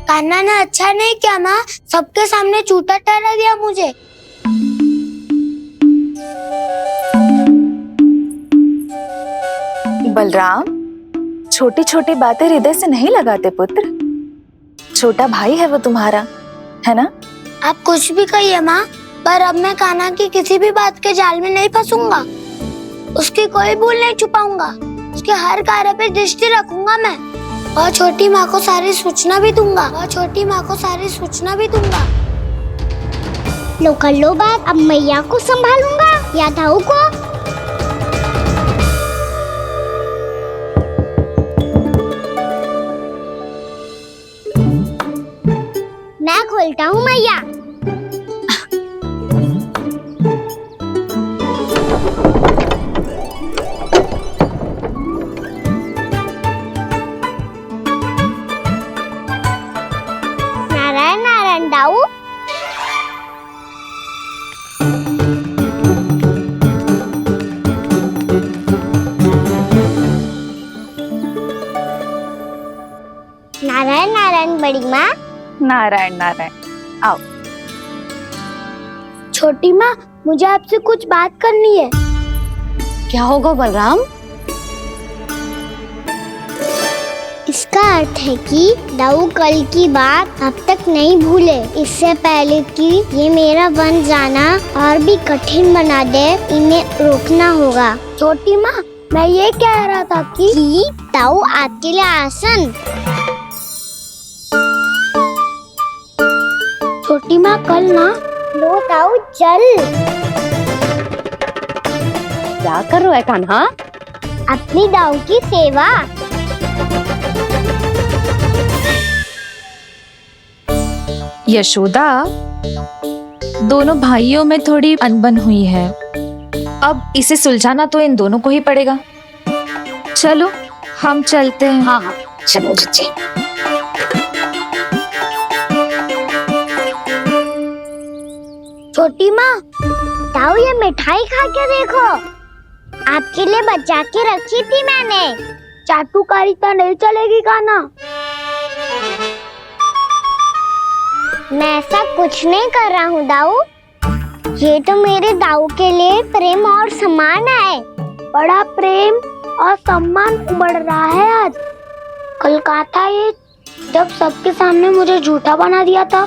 कान्हा ने अच्छा नहीं किया माँ, सबके सामने झूठा ठहरा दिया मुझे। बलराम, छोटी छोटी बातें हृदय से नहीं लगाते पुत्र। छोटा भाई है वो तुम्हारा, है ना? आप कुछ भी कहिए माँ, पर अब मैं कान्हा की किसी भी बात के जाल में नहीं फंसूंगा। उसकी कोई भूल नहीं छुपाऊंगा। उसके हर कार्य पे दृष्टि रखूंगा मैं, और छोटी माँ को सारी सूचना भी दूंगा। लो कर लो बात, अब मैया को संभालूंगा या दाऊ को। मैं खोलता हूँ मैया। नारायण नारायण दाऊ। नारायण नारायण बड़ी माँ। नारायण नारायण, आओ। छोटी माँ, मुझे आपसे कुछ बात करनी है। क्या होगा बलराम? इसका अर्थ है कि दाऊ कल की बात अब तक नहीं भूले। इससे पहले कि ये मेरा बन जाना और भी कठिन बना दे, इन्हें रोकना होगा। छोटी माँ, मैं ये कह रहा था कि दाऊ आपके लिए आसन। छोटी माँ, कल ना लो दाऊ चल। क्या कर रहा है कान्हा? अपनी दाऊ की सेवा। यशोदा, दोनों भाइयों में थोड़ी अनबन हुई है। अब इसे सुलझाना तो इन दोनों को ही पड़ेगा। चलो हम चलते हैं। हाँ हाँ, चलो बच्चे। छोटी माँ, दाऊ ये मिठाई खा के देखो, आपके लिए बचा के रखी थी मैंने। चाटुकारिता नहीं चलेगी कान्हा। मैं ऐसा कुछ नहीं कर रहा हूँ दाऊ। ये तो मेरे दाऊ के लिए प्रेम और सम्मान है। बड़ा प्रेम और सम्मान उमड़ रहा है आज। कल कहा था ये, जब सबके सामने मुझे झूठा बना दिया था।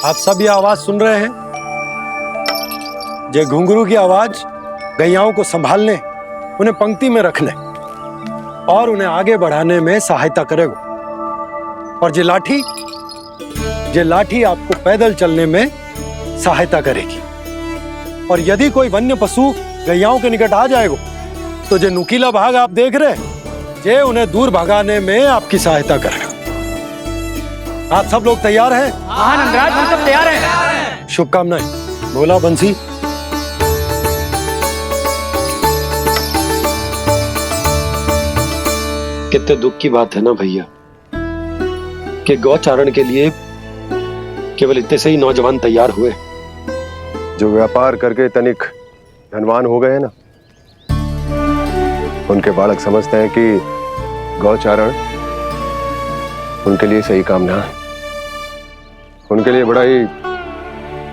आप सब ये आवाज सुन रहे हैं? ये घुंघरू की आवाज गैयाओं को संभालने, उन्हें पंक्ति में रखने और उन्हें आगे बढ़ाने में सहायता करेगा। और ये लाठी आपको पैदल चलने में सहायता करेगी। और यदि कोई वन्य पशु गैयाओं के निकट आ जाएगा तो ये नुकीला भाग आप देख रहे हैं, ये उन्हें दूर भगाने में आपकी सहायता करेगा। आप सब लोग तैयार हैं? हाँ नंदराज, हम सब तैयार हैं। शुभकामनाएं। बोला बंसी। कितने दुख की बात है ना भैया कि गौचारण के लिए केवल इतने से ही नौजवान तैयार हुए जो व्यापार करके तनिक धनवान हो गए हैं ना, उनके बालक समझते हैं कि गौचारण उनके लिए सही काम ना है, उनके लिए बड़ा ही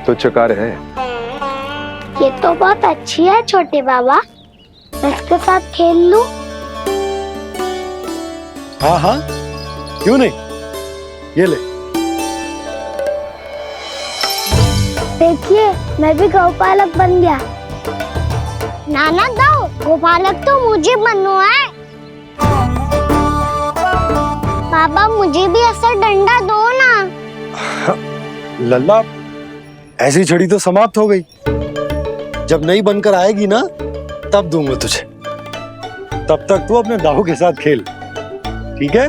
तुच्छ कार्य है। ये तो बहुत अच्छी है छोटे बाबा, मैं इसके साथ खेल लूं? हाँ हाँ, क्यों नहीं, ये ले। देखिए, मैं भी गौपालक बन गया। नाना दाऊ, गोपालक तो मुझे बनना है। बाबा मुझे भी ऐसा डंडा दो ना। लल्ला, ऐसी छड़ी तो समाप्त हो गई। जब नई बनकर आएगी ना, तब दूंगा तुझे। तब तक तू अपने दाऊ के साथ खेल, ठीक है?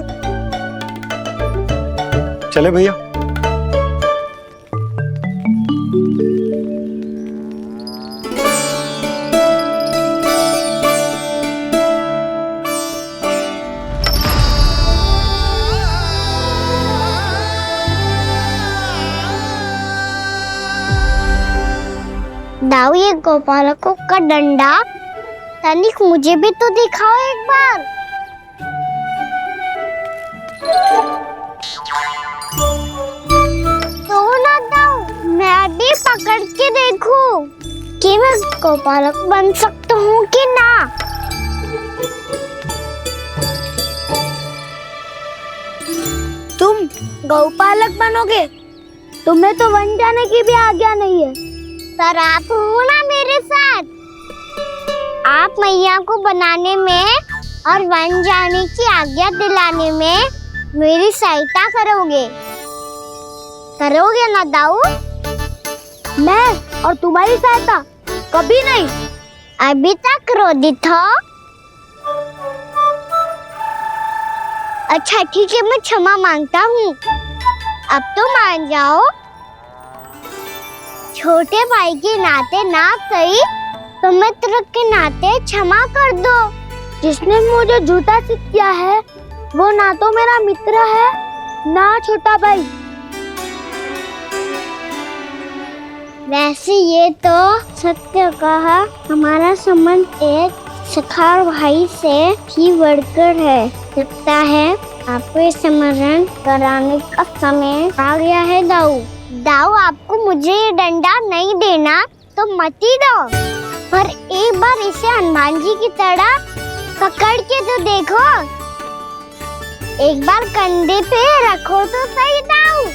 चले भैया। दाऊ, ये गोपालकों का डंडा तनिक मुझे भी तो दिखाओ एक बार। तो ना दाऊ, मैं भी पकड़ के देखूं कि मैं गोपालक बन सकता हूँ कि ना। तुम गौपालक बनोगे? तुम्हें तो वन जाने की भी आज्ञा नहीं है। पर आप हो ना मेरे साथ। आप मैया को बनाने में और वन जाने की आज्ञा दिलाने में मेरी सहायता करोगे ना दाऊ? मैं और तुम्हारी सहायता कभी नहीं। अभी तक क्रोधित हो? अच्छा ठीक है, मैं क्षमा मांगता हूँ। अब तो मान जाओ। छोटे भाई के नाते ना सही तो मित्र के नाते क्षमा कर दो। जिसने मुझे जूता सिखाया है वो ना तो मेरा मित्र है ना छोटा भाई। वैसे ये तो सत्य कहा, हमारा संबंध एक सखार भाई से भी बढ़कर है। लगता है आपको स्मरण कराने का समय आ गया है दाऊ। दाऊ, आपको मुझे ये डंडा नहीं देना तो मत ही दो, पर एक बार इसे हनुमान जी की तरह पकड़ के तो देखो। एक बार कंधे पे रखो तो सही दाऊ,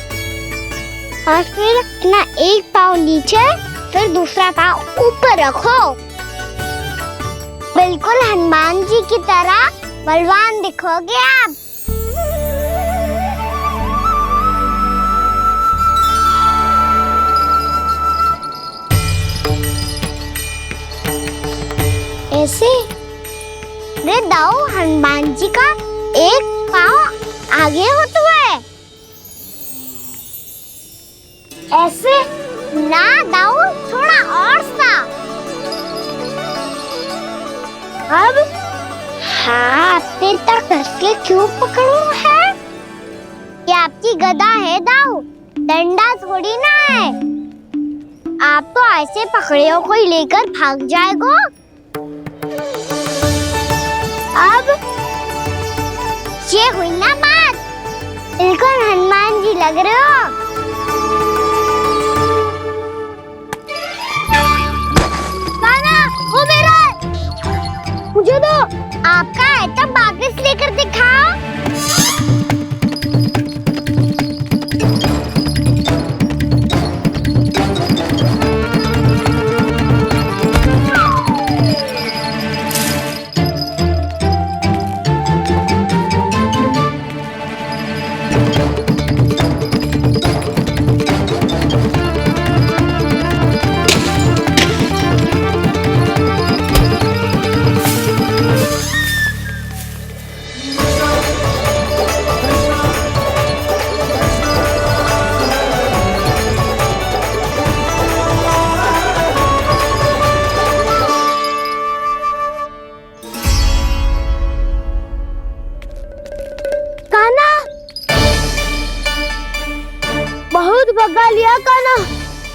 और फिर अपना एक पाँव नीचे फिर दूसरा पाँव ऊपर रखो। बिल्कुल हनुमान जी की तरह बलवान दिखोगे आप। ऐसे रे दाऊ, हनुमान जी का एक पाँव आगे होता है। ऐसे ना दाऊ, थोड़ा और सा। अब हाथ पे तक कसके क्यों पकड़ू है? ये आपकी गदा है दाऊ, डंडा थोड़ी ना है। आप तो ऐसे पकड़ियों को ही लेकर भाग जाएगो। अब ये हुई ना बात, बिल्कुल हनुमान जी लग रहे हो। कान्हा, वो मेरा है। मुझे दो। आपका है तब वापस लेकर दिखाओ। बहुत भगा लिया कान्हा,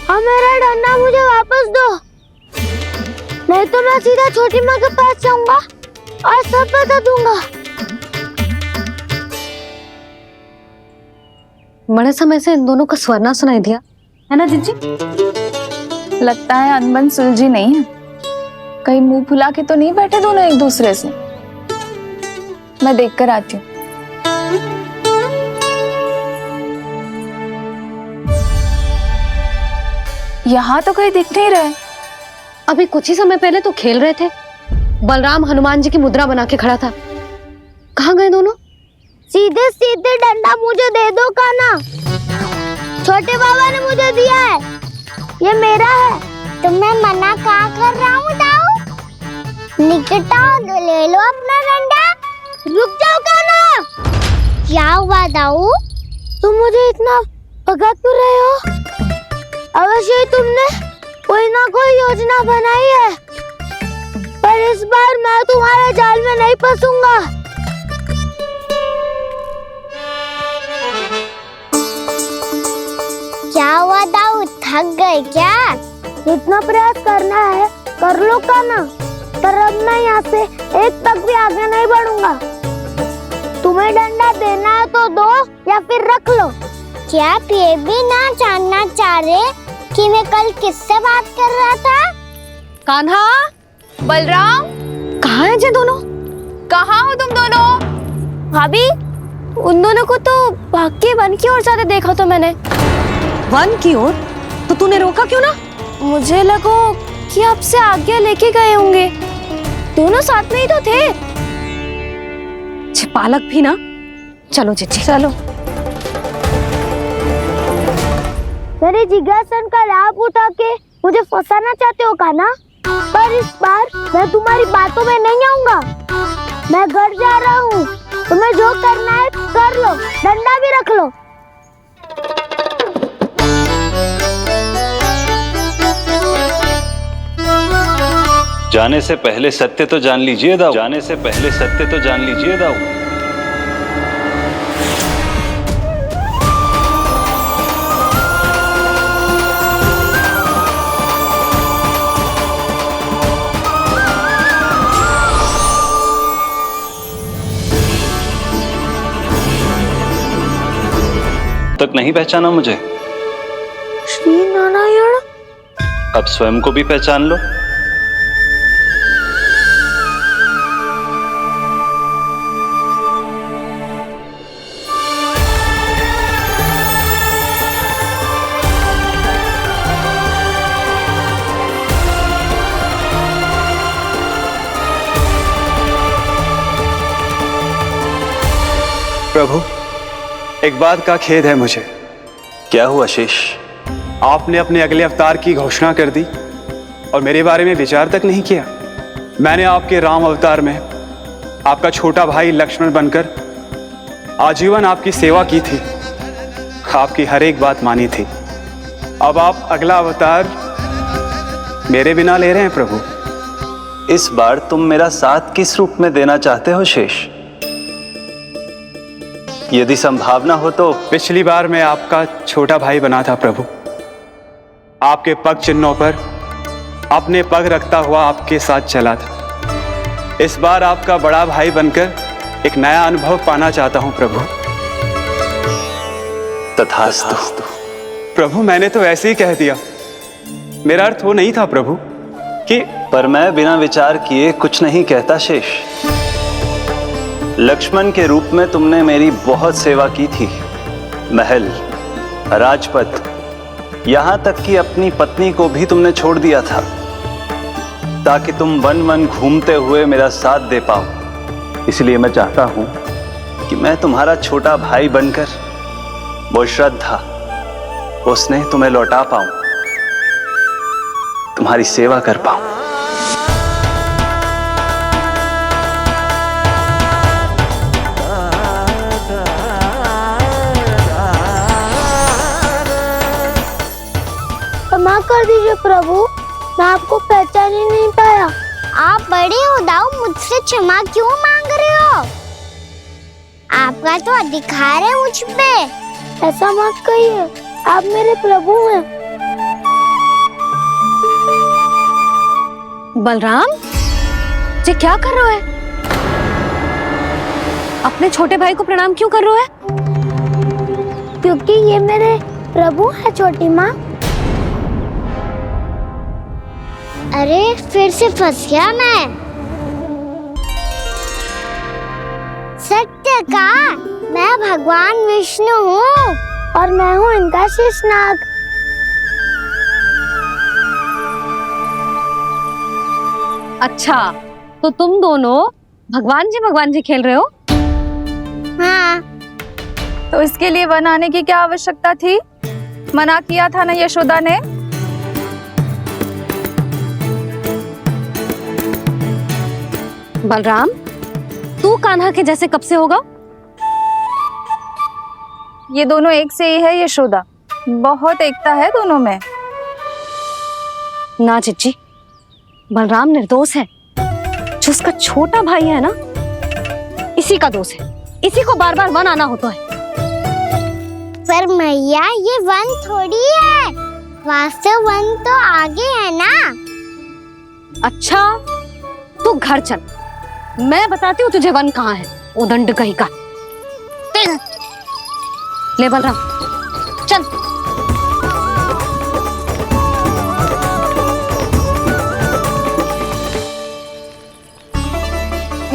अब मेरा डंडा मुझे वापस दो, नहीं तो मैं सीधा छोटी माँ के पास जाऊंगा और सब बता दूंगा। बड़े समय से इन दोनों का स्वर ना सुनाई दिया, है ना जीजी? लगता है अनबन सुलझी नहीं है। कहीं मुंह फुला के तो नहीं बैठे दोनों एक दूसरे से। मैं देख कर आती हूँ। यहाँ तो कहीं दिख नहीं रहे। अभी कुछ ही समय पहले तो खेल रहे थे। बलराम हनुमान जी की मुद्रा बना के खड़ा था। कहाँ गए दोनों? सीधे सीधे डंडा मुझे दे दो कान्हा, छोटे बाबा ने मुझे दिया है, ये मेरा है। तो मैं मना कहाँ कर रहा हूँ दाऊ? निकट आओ, ले लो अपना डंडा। रुक जाओ कान्हा। क्या हुआ दाऊ? तुम मुझे इतना भगा क्यों रहे हो? अवश्य ही तुमने कोई ना कोई योजना बनाई है, पर इस बार मैं तुम्हारे जाल में नहीं फंसूंगा। क्या हुआ दाऊ, थक गए क्या? जितना प्रयास करना है कर लो कान्हा, पर अब मैं यहाँ से एक तक भी आगे नहीं बढ़ूंगा। तुम्हें डंडा देना है तो दो या फिर रख लो। क्या आप ये भी ना जानना चाह रहे कि मैं कल किससे बात कर रहा था? कान्हा, बलराम, कहाँ है ये दोनों? कहाँ हो तुम दोनों? भाभी, उन दोनों को तो भाग के वन की ओर जाते देखा तो मैंने। वन की ओर? तो तूने रोका क्यों ना? मुझे लगा कि आपसे आगे लेके गए होंगे, दोनों साथ में ही तो थे। पालक भी ना। चलो चिट्ठी, चलो। मेरे जिज्ञासन का लाभ उठा के मुझे फंसाना चाहते हो कान्हा, पर इस बार मैं तुम्हारी बातों में नहीं आऊंगा। मैं घर जा रहा हूँ, तुम्हें जो करना है कर लो, डंडा भी रख लो। जाने से पहले सत्य तो जान लीजिए दाऊ, जाने से पहले सत्य तो जान लीजिए दाऊ। तक नहीं पहचाना मुझे? श्री नारायण। अब स्वयं को भी पहचान लो। प्रभु, एक बात का खेद है मुझे। क्या हुआ शेष? आपने अपने अगले अवतार की घोषणा कर दी और मेरे बारे में विचार तक नहीं किया। मैंने आपके राम अवतार में आपका छोटा भाई लक्ष्मण बनकर आजीवन आपकी सेवा की थी, आपकी हर एक बात मानी थी। अब आप अगला अवतार मेरे बिना ले रहे हैं प्रभु। इस बार तुम मेरा साथ किस रूप में देना चाहते हो शेष? यदि संभावना हो तो। पिछली बार मैं आपका छोटा भाई बना था प्रभु, आपके पग चिन्हों पर अपने पग रखता हुआ आपके साथ चला था। इस बार आपका बड़ा भाई बनकर एक नया अनुभव पाना चाहता हूं प्रभु। तथास्तु। प्रभु, मैंने तो ऐसे ही कह दिया, मेरा अर्थ वो नहीं था प्रभु कि। पर मैं बिना विचार किए कुछ नहीं कहता शेष। लक्ष्मण के रूप में तुमने मेरी बहुत सेवा की थी। महल, राजपथ, यहां तक कि अपनी पत्नी को भी तुमने छोड़ दिया था ताकि तुम वन वन घूमते हुए मेरा साथ दे पाओ। इसलिए मैं चाहता हूं कि मैं तुम्हारा छोटा भाई बनकर वो श्रद्धा, वो स्नेह तुम्हें लौटा पाऊं, तुम्हारी सेवा कर पाऊं। क्षमा कर दीजिए प्रभु, मैं आपको पहचान ही नहीं पाया। आप बड़े हो दाऊ, मुझसे क्षमा क्यों मांग रहे हो? आपका तो अधिकार है मुझ पे। ऐसा मत कहिए, आप मेरे प्रभु हैं। बलराम, ये क्या कर रहे हो? अपने छोटे भाई को प्रणाम क्यों कर रहे हो? क्योंकि ये मेरे प्रभु है छोटी माँ। अरे फिर से फंस गया मैं। सत्य का, मैं भगवान विष्णु हूँ और मैं हूँ इनका शेषनाग। अच्छा, तो तुम दोनों भगवान जी खेल रहे हो? हाँ। तो इसके लिए वन आने की क्या आवश्यकता थी? मना किया था ना यशोदा ने? बलराम, तू कान्हा के जैसे कब से होगा? ये दोनों एक से ही है यशोदा, बहुत एकता है दोनों में। ना चिच्ची, बलराम निर्दोष है। जो उसका छोटा भाई है ना, इसी का दोष है। इसी को बार बार वन आना होता है। पर मैया, ये वन थोड़ी है, वास्तव वन तो आगे है ना। अच्छा, तू घर चल, मैं बताती हूँ तुझे वन कहाँ है। उदंड कहीं का। ले बलराम, चल।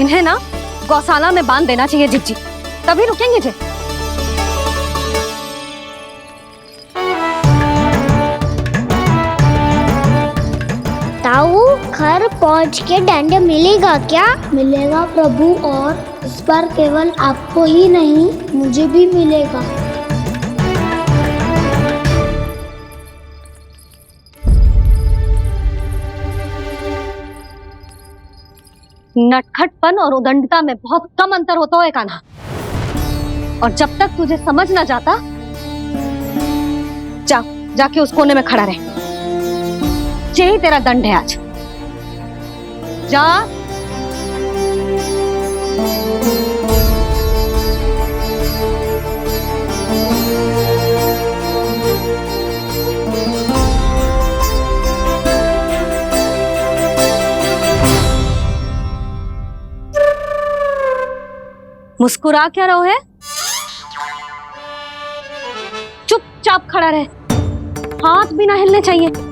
इन्हें ना गौशाला में बांध देना चाहिए जिज्जी, तभी रुकेंगे जे। ताऊ, घर पहुंच के दंड मिलेगा क्या? मिलेगा प्रभु, और इस बार केवल आपको ही नहीं मुझे भी मिलेगा। नटखटपन और उदंडता में बहुत कम अंतर होता है कान्हा, और जब तक तुझे समझ ना जाता, जाके उस कोने में खड़ा रहे। यही तेरा दंड है आज। जा। मुस्कुरा क्या रहो है? चुपचाप खड़ा रहे, हाथ भी ना हिलने चाहिए।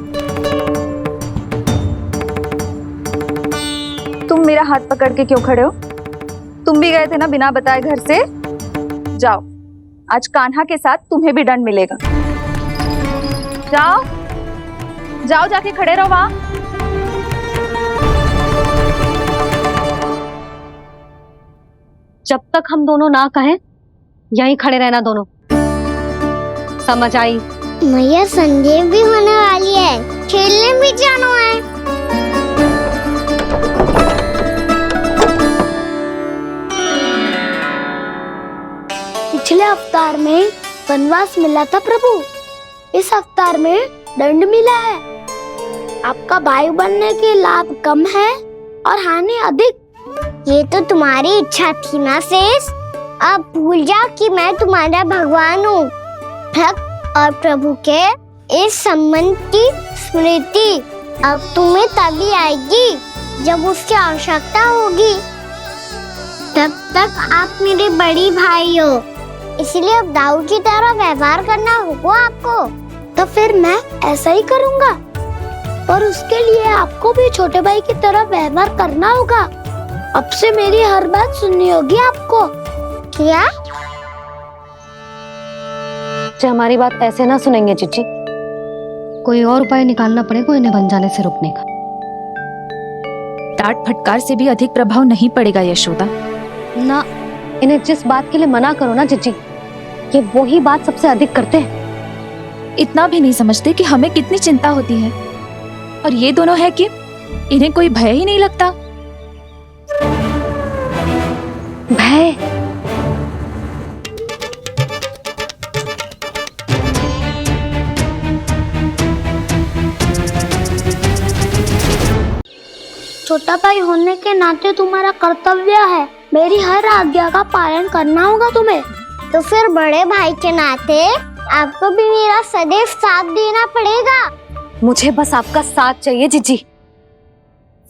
तुम मेरा हाथ पकड़ के क्यों खड़े हो? तुम भी गए थे ना बिना बताए घर से। जाओ, आज कान्हा के साथ तुम्हें भी दंड मिलेगा। जाओ जाओ, जाके खड़े रहो वहां। जब तक हम दोनों ना कहें, यहीं खड़े रहना दोनों। समझ आई? मैया, संध्या भी होने वाली है, खेलने भी जाना है। पिछले अवतार में वनवास मिला था प्रभु, इस अवतार में दंड मिला है। आपका भाई बनने के लाभ कम है और हानि अधिक। ये तो तुम्हारी इच्छा थी ना शेष। अब भूल जाओ कि मैं तुम्हारा भगवान हूँ। भक्त और प्रभु के इस संबंध की स्मृति अब तुम्हें तभी आएगी जब उसकी आवश्यकता होगी। तब तक आप मेरे बड़ी भाई हो, इसलिए अब दाऊ की तरह व्यवहार करना होगा आपको। तो फिर मैं ऐसा ही करूँगा, और उसके लिए आपको भी छोटे भाई की तरह व्यवहार करना होगा। अब से मेरी हर बात सुननी होगी आपको। क्या? जो हमारी बात ऐसे ना सुनेंगे चिच्ची, कोई और उपाय निकालना पड़ेगा इन्हें बन जाने से रुकने का। डांट फटकार से भी अधिक प्रभाव नहीं पड़ेगा यशोदा। ना, इन्हें जिस बात के लिए मना करो ना चिच्ची, ये वही बात सबसे अधिक करते हैं। इतना भी नहीं समझते कि हमें कितनी चिंता होती है, और ये दोनों है कि इन्हें कोई भय ही नहीं लगता। भय? छोटा भाई होने के नाते तुम्हारा कर्तव्य है, मेरी हर आज्ञा का पालन करना होगा तुम्हें। तो फिर बड़े भाई के नाते आपको भी मेरा सदैव साथ देना पड़ेगा। मुझे बस आपका साथ चाहिए जिज्जी।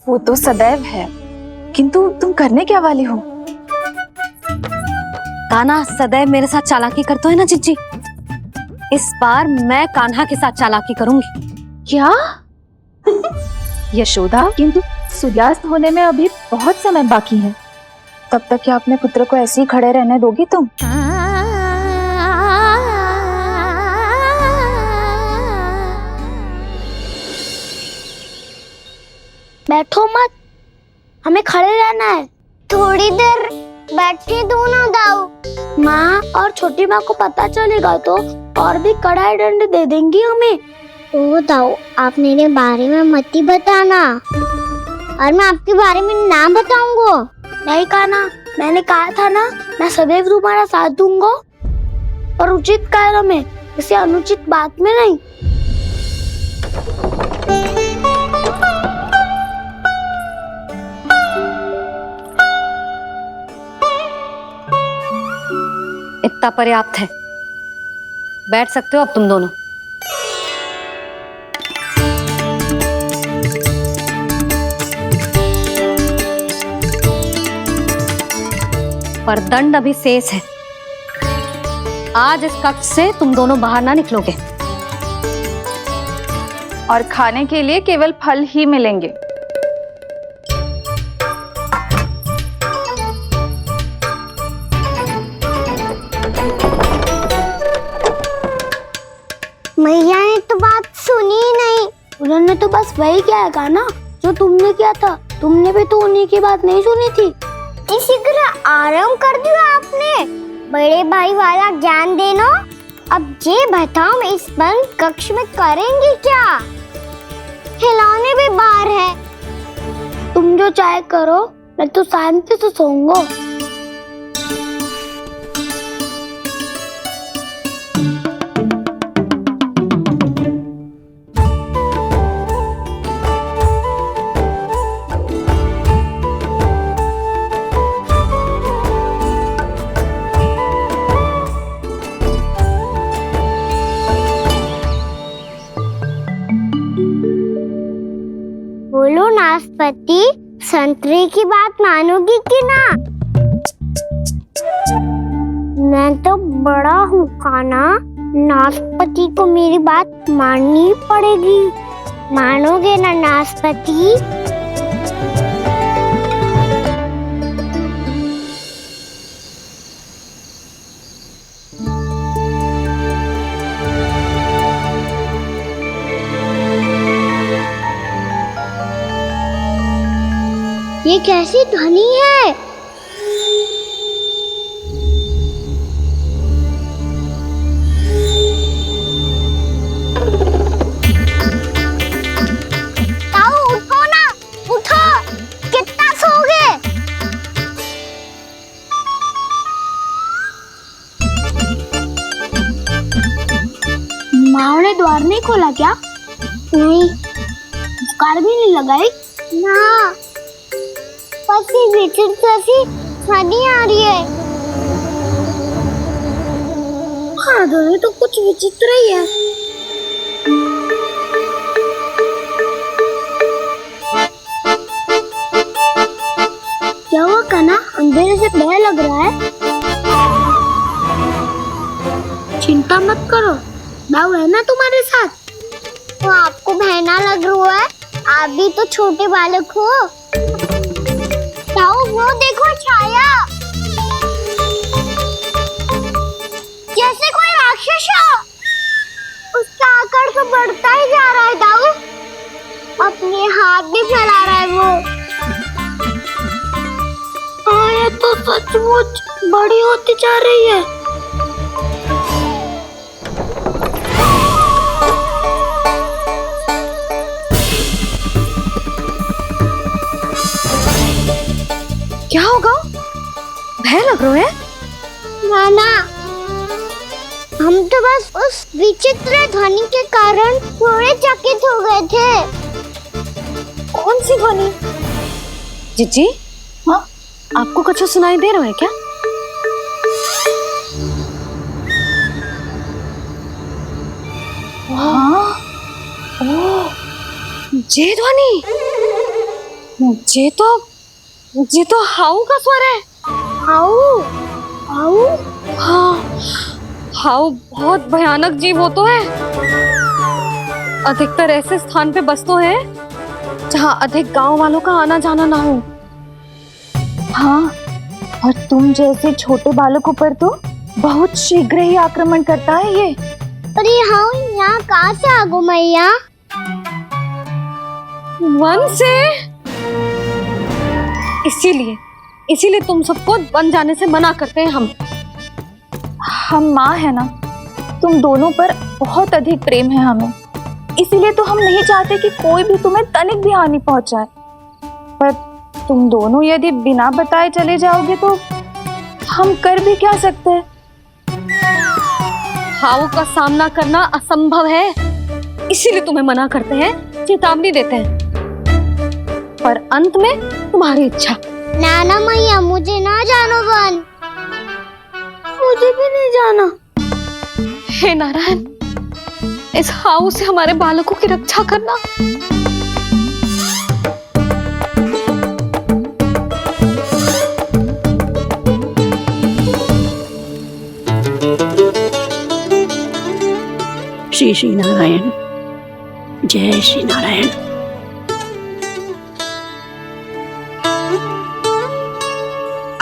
वो तो सदैव है, किंतु तुम करने क्या वाली हो? कान्हा सदैव मेरे साथ चालाकी करता है ना जिज्जी, इस बार मैं कान्हा के साथ चालाकी करूंगी। क्या? यशोदा, किंतु सूर्यास्त होने में अभी बहुत समय बाकी है, तब तक क्या अपने पुत्र को ऐसे ही खड़े रहने दोगी तुम? बैठो मत, हमें खड़े रहना है। थोड़ी देर बैठे दो ना दाऊ। माँ और छोटी माँ को पता चलेगा तो और भी कड़ा दंड दे देंगी हमें। ओ दाऊ, आप मेरे बारे में मत ही बताना, और मैं आपके बारे में ना बताऊंगा। नहीं कान्हा, मैंने कहा था ना, मैं सदैव तुम्हारा साथ दूंगा, और उचित कार्य में, किसी अनुचित बात में नहीं। इतना पर्याप्त है, बैठ सकते हो अब तुम दोनों। पर दंड अभी शेष है। आज इस कक्ष से तुम दोनों बाहर ना निकलोगे। और खाने के लिए केवल फल ही मिलेंगे। मैया ने तो बात सुनी ही नहीं। उन्होंने तो बस वही किया ना जो तुमने किया था। तुमने भी तो उन्हीं की बात नहीं सुनी थी। इसी तरह आराम कर दिया आपने। बड़े भाई वाला ज्ञान देना। अब ये बताओ इस बंद कक्ष में करेंगे क्या? खिलौने भी बाहर है। तुम जो चाहे करो, मैं तो शांति से सोऊंगा। बोलो नाशपाती, संतरे की बात मानोगी कि ना? मैं तो बड़ा हूँ काना, नाशपाती को मेरी बात माननी पड़ेगी। मानोगे ना नाशपाती? ये कैसी ध्वनि है? ताऊ उठो ना, उठो। कितना सोओगे? माँ ने द्वार नहीं खोला क्या? नहीं। कार भी नहीं लगाई? ना, पसी विचित्र सी ध्वनि आ रही है। हाँ, ध्वनि तो कुछ विचित्र ही है। क्या हुआ कान्हा? अंधेरे से भय लग रहा है। चिंता मत करो, दाऊ है ना तुम्हारे साथ। तो आपको बहना लग रहा है? आप भी तो छोटे बालक हो। ताऊ वो देखो छाया, जैसे कोई राक्षस हो। उसका आकार तो बढ़ता ही जा रहा है ताऊ। अपने हाथ भी फैला रहा है वो। हाँ, ये तो सचमुच बड़ी होती जा रही है। क्या होगा? भय लग रहा है? नाना, हम तो बस उस विचित्र ध्वनि के कारण थोड़े चकित हो गए थे। कौन सी ध्वनि? जीजी, हाँ, आपको कुछ सुनाई दे रहा है क्या? हाँ, ओह, ये ध्वनि, ये तो हाउ का स्वर है। हाउ? हाउ? हाँ, हाउ बहुत भयानक जीव हो तो है। अधिकतर ऐसे स्थान पे बस तो है जहाँ अधिक गांव वालों का आना जाना ना हो। हाँ, और तुम जैसे छोटे बालकों पर तो बहुत शीघ्र ही आक्रमण करता है ये। पर ये हाउ यहाँ कहाँ से आ गो मैया? वन से। इसीलिए तुम सबको वन जाने से मना करते हैं हम माँ है ना, तुम दोनों पर बहुत अधिक प्रेम है हमें। इसीलिए तो हम नहीं चाहते कि कोई भी तुम्हें तनिक भी हानि पहुंचाए। पर तुम दोनों यदि बिना बताए चले जाओगे तो हम कर भी क्या सकते हैं? हाउ का सामना करना असंभव है, इसीलिए तुम्हें मना करते हैं, चेतावनी देते हैं। पर अंत में तुम्हारी इच्छा। नाना मैया, मुझे ना जानो वन। मुझे भी नहीं जाना। हे नारायण, इस हाउ से हमारे बालकों की रक्षा करना। श्री श्री नारायण, जय श्री नारायण।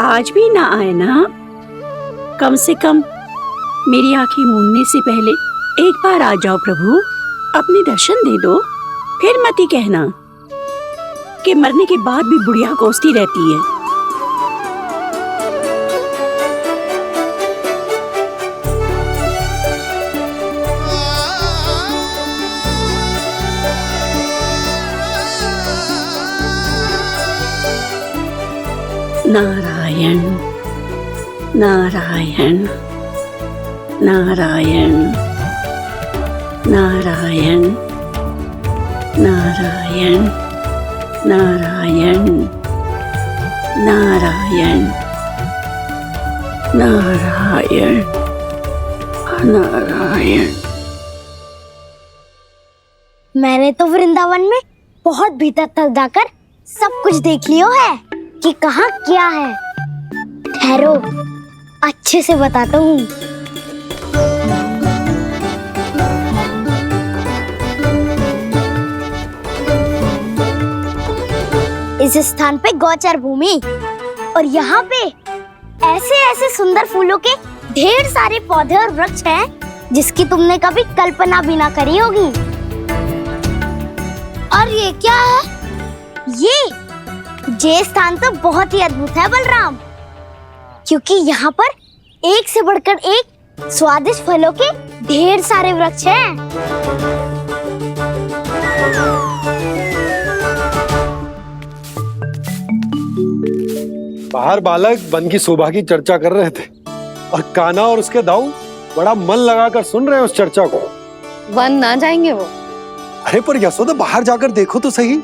आज भी ना आए ना? कम से कम मेरी आंखें मूंदने से पहले एक बार आ जाओ प्रभु, अपने दर्शन दे दो। फिर मत ही कहना कि मरने के बाद भी बुढ़िया कोसती रहती है। नारायण नारायण नारायण नारायण नारायण नारायण नारायण नारायण नारायण। मैंने तो वृंदावन में बहुत भीतर तक जाकर सब कुछ देख लियो है कि कहाँ क्या है। ठहरो, अच्छे से बताता हूँ। इस स्थान पे गौचर भूमि और यहाँ पे ऐसे ऐसे सुंदर फूलों के ढेर सारे पौधे और वृक्ष हैं जिसकी तुमने कभी कल्पना भी ना करी होगी। और ये क्या है? ये स्थान तो बहुत ही अद्भुत है बलराम, क्योंकि यहाँ पर एक से बढ़कर एक स्वादिष्ट फलों के ढेर सारे वृक्ष हैं। बाहर बालक वन की शोभा की चर्चा कर रहे थे और कान्हा और उसके दाऊ बड़ा मन लगाकर सुन रहे हैं उस चर्चा को। वन ना जाएंगे वो? अरे पर यशोदा, बाहर जाकर देखो तो सही,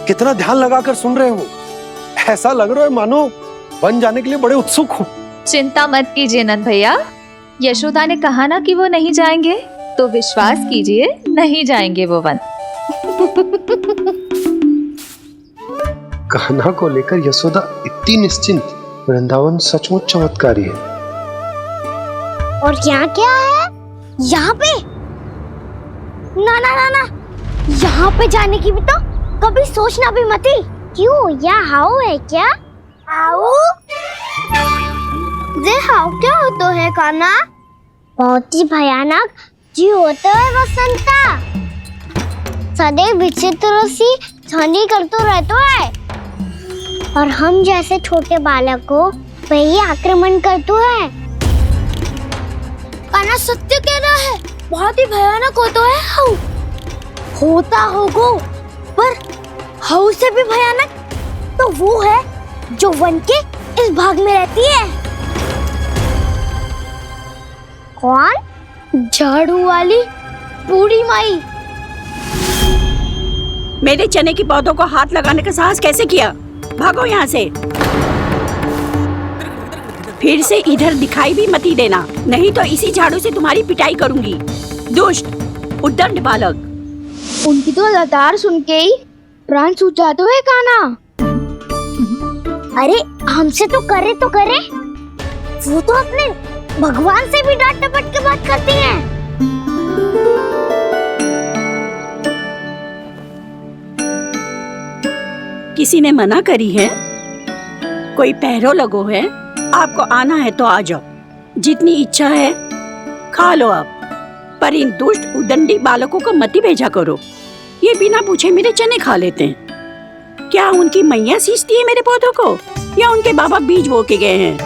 कितना ध्यान लगाकर सुन रहे हो। ऐसा लग रहा है मानो वन जाने के लिए बड़े उत्सुक हो। चिंता मत कीजिए नंद भैया, यशोदा ने कहा ना कि वो नहीं जाएंगे, तो विश्वास कीजिए नहीं जाएंगे वो वन। कान्हा को लेकर यशोदा इतनी निश्चिंत, वृंदावन सचमुच चमत्कारी है। और यहाँ क्या है? यहाँ पे ना ना ना ना, यहाँ पे जाने की भी तो कभी सोचना भी मत ही। क्यों, यहाँ हाउ है क्या? हाउ? ये हाउ क्या होता है कान्हा? बहुत ही भयानक जी होता है वसंता, सदैव विचित्र सी ध्वनि करते रहता है और हम जैसे छोटे बालक को वही आक्रमण करते है। कान्हा सत्य कह रहा है, बहुत ही भयानक होता है हाउ। होता होगा, पर हाउ से भी भयानक तो वो है जो वन के इस भाग में रहती है। कौन? झाड़ू वाली बूढ़ी माई। मेरे चने की पौधों को हाथ लगाने का साहस कैसे किया? भागो यहाँ से, फिर से इधर दिखाई भी मत ही देना, नहीं तो इसी झाड़ू से तुम्हारी पिटाई करूंगी। दुष्ट उद्दंड बालक। उनकी तो लतार सुन के ही प्राण छूट जाते हुए कान्हा। अरे हमसे तो करे, वो तो अपने भगवान से भी डांट डपट के बात करती हैं। किसी ने मना करी है? कोई पहरो लगो है? आपको आना है तो आ जाओ, जितनी इच्छा है खा लो आप, पर इन दुष्ट उदंडी बालकों को मत ही भेजा करो। ये बिना पूछे मेरे चने खा लेते हैं। क्या उनकी मैया सींचती है मेरे पौधों को, या उनके बाबा बीज बो के गए हैं?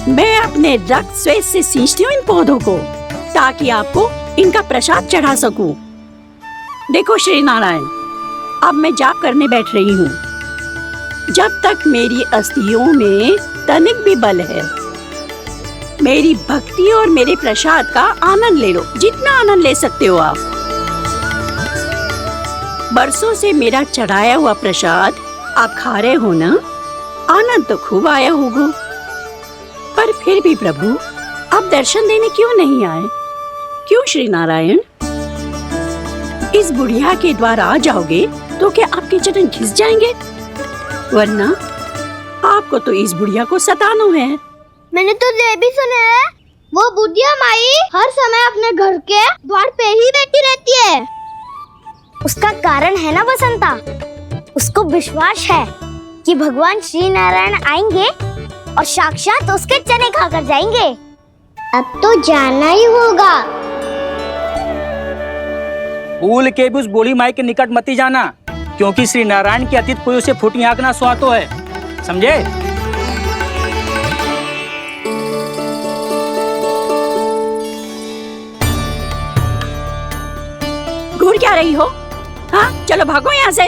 मैं अपने रक्त स्वेद से सींचती हूँ इन पौधों को, ताकि आपको इनका प्रसाद चढ़ा सकूं। देखो श्री नारायण, अब मैं जाप करने बैठ रही हूँ। जब तक मेरी अस्थियों में तनिक भी बल है, मेरी भक्ति और मेरे प्रसाद का आनंद ले लो, जितना आनंद ले सकते हो आप। बरसों से मेरा चढ़ाया हुआ प्रसाद आप खा रहे हो ना, आनंद तो खूब आया होगा। पर फिर भी प्रभु, आप दर्शन देने क्यों नहीं आए? क्यों श्री नारायण? इस बुढ़िया के द्वार आ जाओगे तो क्या आपके चरण घिस जाएंगे? वरना आपको तो इस बुढ़िया को सताना है। मैंने तो ये भी सुना है वो बुढ़िया माई हर समय अपने घर के द्वार पे ही बैठी रहती है। उसका कारण है ना बसंता, उसको विश्वास है कि भगवान श्री नारायण आएंगे और साक्षात उसके चने खाकर जाएंगे। अब तो जाना ही होगा। भूल के भी उस बूढ़ी माई के निकट मती जाना, क्योंकि श्री नारायण की अतीत कोई उसे फूटी आंख ना सुहातो है, समझे? घूर क्या रही हो? हाँ, चलो भागो यहाँ से।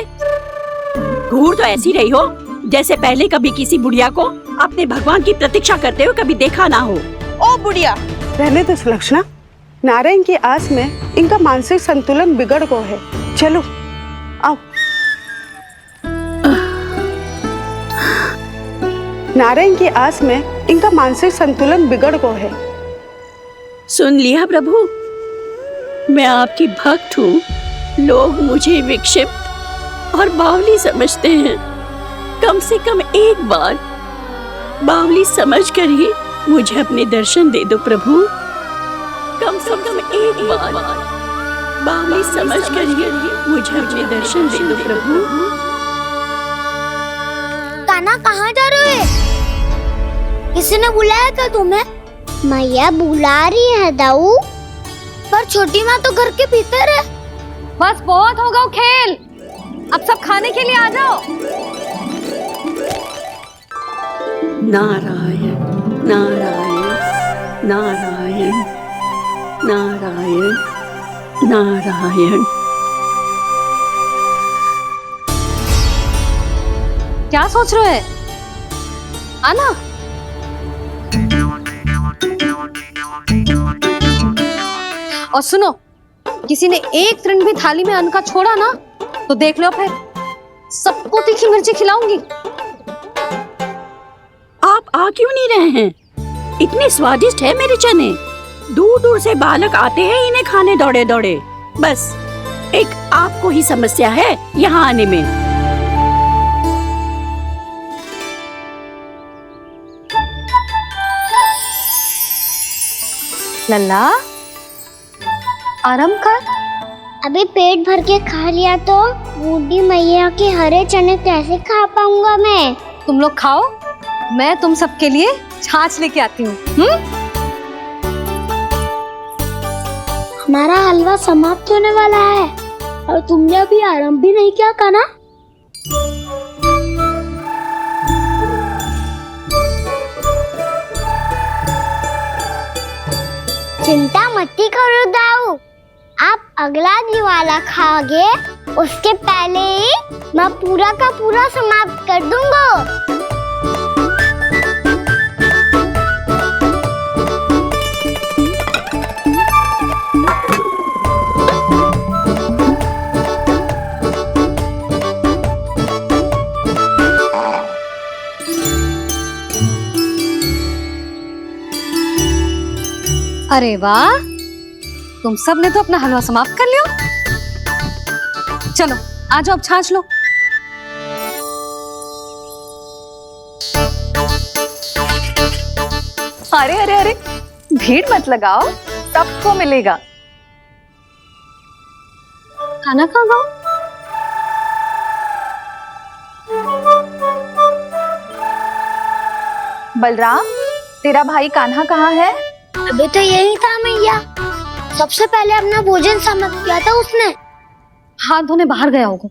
घूर तो ऐसी रही हो जैसे पहले कभी किसी बुढ़िया को अपने भगवान की प्रतीक्षा करते हुए कभी देखा ना हो। ओ बुढ़िया, रहने दो सुलक्षणा। नारायण की आस में इनका मानसिक संतुलन बिगड़ गया है। चलो आओ। नारायण की आस में इनका मानसिक संतुलन बिगड़ गया है। सुन लिया प्रभु, मैं आपकी भक्त हूँ। लोग मुझे विक्षिप्त और बावली समझते हैं। कम से कम एक बार बावली समझकर ही मुझे अपने दर्शन दे दो प्रभु। कम से कम एक बार बावली समझकर ही मुझे अपने दर्शन दे दो प्रभु। कान्हा कहाँ जा रहे हो? किसी ने बुलाया क्या तुम्हें? मैया बुला रही है दाऊ। पर छोटी माँ तो घर के भीतर है। बस बहुत हो गया खेल, अब सब खाने के लिए आ जाओ। नारायण नारायण नारायण नारायण नारायण। क्या सोच रहे हैं? आना। और सुनो, किसी ने एक तृण भी थाली में अन्न का छोड़ा ना तो देख लो, फिर सबको तीखी मिर्ची खिलाऊंगी। आप आ क्यों नहीं रहे हैं? इतने स्वादिष्ट है मेरे चने। दूर दूर से बालक आते हैं इन्हें खाने दौड़े दौड़े। बस एक आपको ही समस्या है यहाँ आने में। लल्ला, आराम कर। अभी पेट भर के खा लिया तो बूढ़ी मैया के हरे चने कैसे खा पाऊंगा मैं? तुम लोग खाओ, मैं तुम सबके लिए छाछ लेके आती हूँ। हमारा हलवा समाप्त होने वाला है और तुमने अभी आराम भी नहीं किया कान्हा। चिंता मत करो दाऊ, आप अगला दिवाला खाओगे उसके पहले ही मैं पूरा का पूरा समाप्त कर दूंगा। अरे वाह, तुम सब ने तो अपना हलवा समाप्त कर लिया। चलो आ जाओ, अब छाछ लो। अरे अरे अरे, भीड़ मत लगाओ, सबको मिलेगा। खाना खा गो। बलराम, तेरा भाई कान्हा कहाँ है? अभी तो यही था मैया, सबसे पहले अपना भोजन समाप्त किया था उसने। हाथ धोने बाहर गया होगा।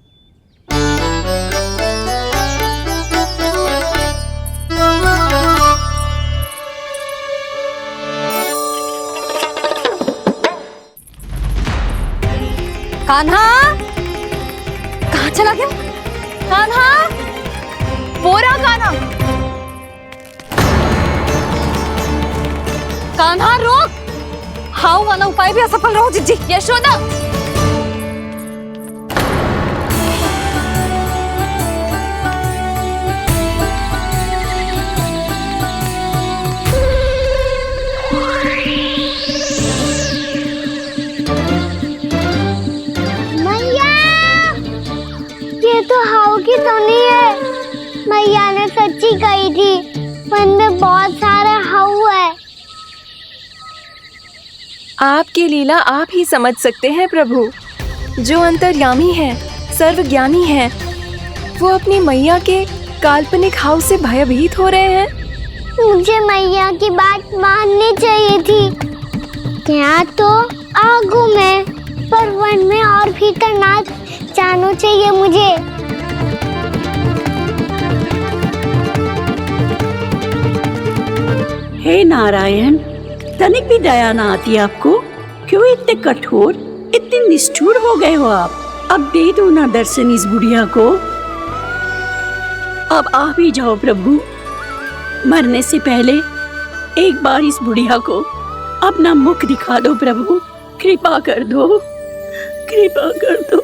कान्हा कहाँ चला गया? कान्हा, वो रहा कान्हा। कान्हा रोक, हाउ वाला उपाय भी असफल रहो जिज्जी। यशोदा, मैया, ये तो हाउ की सोनी है। मैया ने सच्ची कही थी, मन में बहुत सारे हाउ है। आपकी लीला आप ही समझ सकते हैं प्रभु। जो अंतर्यामी है, सर्वज्ञानी है, वो अपनी मैया के काल्पनिक हाव से भयभीत हो रहे हैं। मुझे मैया की बात माननी चाहिए थी। क्या तो आगू में, पर वन में और भीतर ना जानो चाहिए मुझे। हे नारायण, तनिक भी दया ना आती आपको? क्यों इतने कठोर, इतने निष्ठुर हो गए हो आप? अब दे दो ना दर्शन इस बुढ़िया को। अब आ भी जाओ प्रभु। मरने से पहले एक बार इस बुढ़िया को अपना मुख दिखा दो प्रभु। कृपा कर दो, कृपा कर दो।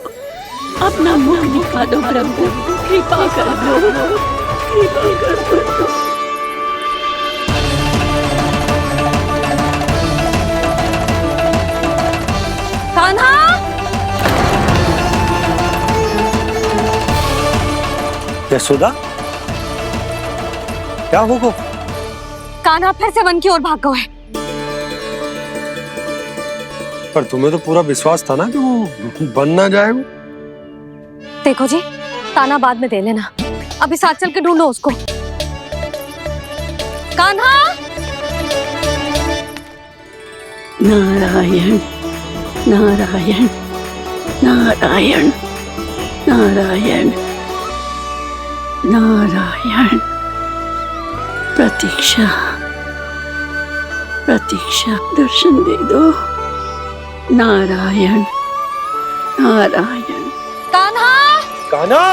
अपना मुख दिखा दो प्रभु, कृपा कर दो, कृपा कर दो। कान्हा! यशोदा, क्या हो? कान्हा फिर से वन की ओर भाग गए। पर तुम्हें तो पूरा विश्वास था ना कि वो बन ना जाए। वो देखो जी, ताना बाद में दे लेना, अभी साथ चल के ढूंढो उसको। कान्हा! नारायण नारायण नारायण नारायण नारायण। प्रतीक्षा प्रतीक्षा, दर्शन दे दो। नारायण नारायण। कान्हा! कान्हा!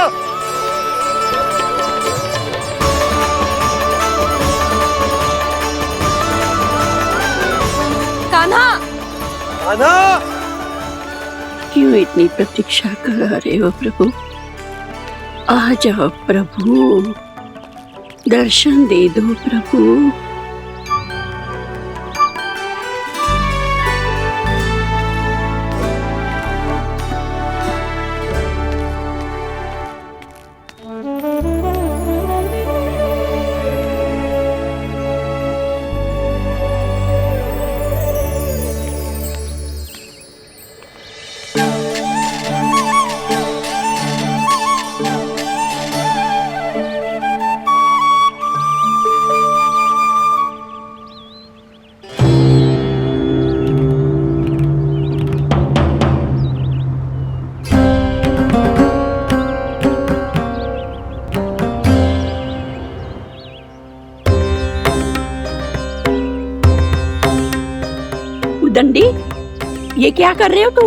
कान्हा! कान्हा! क्यों इतनी प्रतीक्षा करा रहे हो प्रभु? आ जाओ प्रभु, दर्शन दे दो प्रभु। दंडी, ये क्या कर रहे हो तू?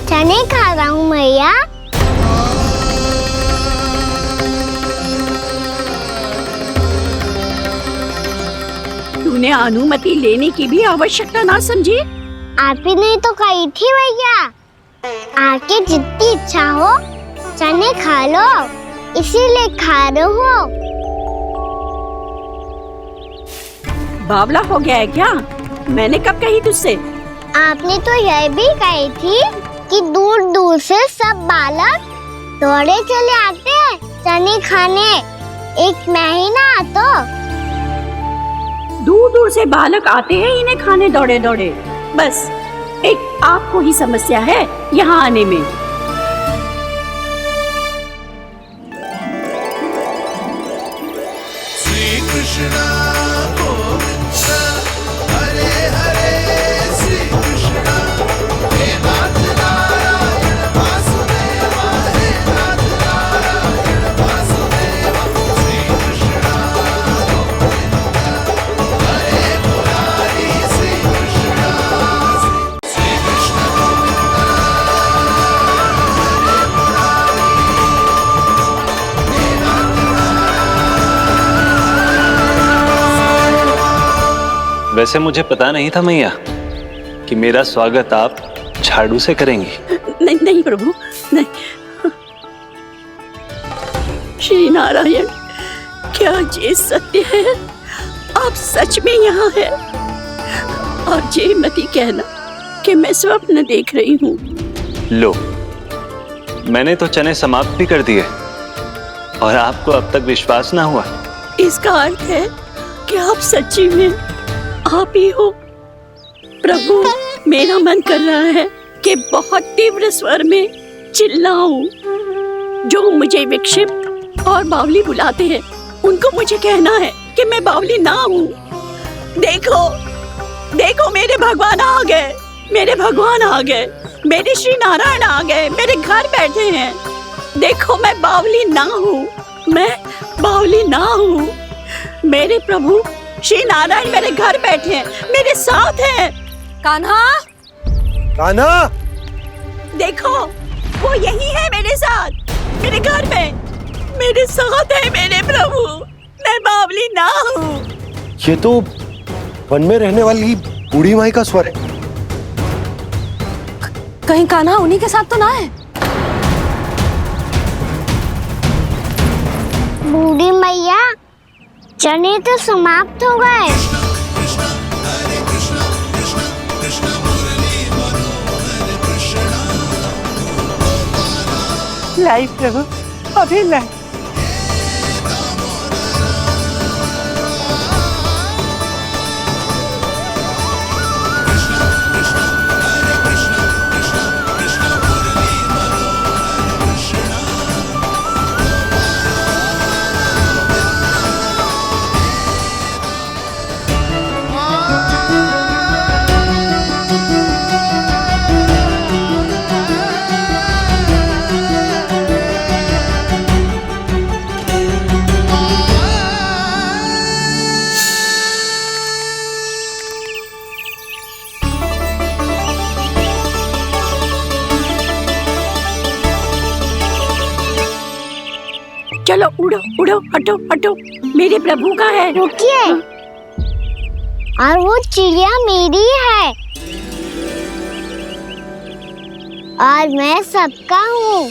चने खा रहा हूँ मैया। तूने अनुमति लेने की भी आवश्यकता ना समझी? आप ही ने तो कही थी मैया, आके जितनी इच्छा हो चने खा लो, इसीलिए खा रहे हो। बावला हो गया है क्या? मैंने कब कही तुझसे? आपने तो यह भी कही थी कि दूर दूर से सब बालक दौड़े चले आते हैं चने खाने, एक महीना तो। दूर दूर से बालक आते हैं इन्हें खाने दौड़े दौड़े। बस एक आपको ही समस्या है यहाँ आने में। श्री कृष्ण हरे हरे, श्री कृष्ण हे नाथ नारायण वासुदेवा, हे नाथ नारायण वासुदेवा। श्री कृष्ण हरे मुरारी, श्री कृष्ण श्री कृष्ण हरे मुरारी, हे नाथ वैसे मुझे पता नहीं था मैया कि मेरा स्वागत आप झाड़ू से करेंगी। नहीं नहीं प्रभु, नहीं। श्री नारायण, क्या ये सत्य है? आप सच में यहाँ हैं? और ये मत ही कहना कि मैं स्वप्न देख रही हूँ। लो, मैंने तो चने समाप्त भी कर दिए और आपको अब तक विश्वास ना हुआ। इसका अर्थ है कि आप सच्ची में आप ही हो। प्रभु, मेरा मन कर रहा है कि बहुत तीव्र स्वर में चिल्लाऊं। जो मुझे विक्षिप्त और बावली बुलाते हैं उनको मुझे कहना है कि मैं बावली ना हूँ। देखो देखो, मेरे भगवान आ गए, मेरे भगवान आ गए, मेरे श्री नारायण आ गए, मेरे घर बैठे हैं। देखो मैं बावली ना हूँ, मैं बावली ना हूँ। मेरे प्रभु श्री नारायण मेरे घर बैठे हैं, मेरे साथ हैं। कान्हा, कान्हा, देखो वो यही है मेरे साथ, मेरे घर में मेरे साथ है मेरे प्रभु। मैं बावली ना हूँ। ये तो वन में रहने वाली बूढ़ी माई का स्वर है। कहीं कान्हा उन्हीं के साथ तो ना है? बूढ़ी मैया, चने तो समाप्त हो गए। लाई प्रभु, अभी लाई। चलो उड़ो उड़ो, हटो हटो, मेरे प्रभु का है। रुकिए, और वो चिड़िया मेरी है और मैं सबका हूँ।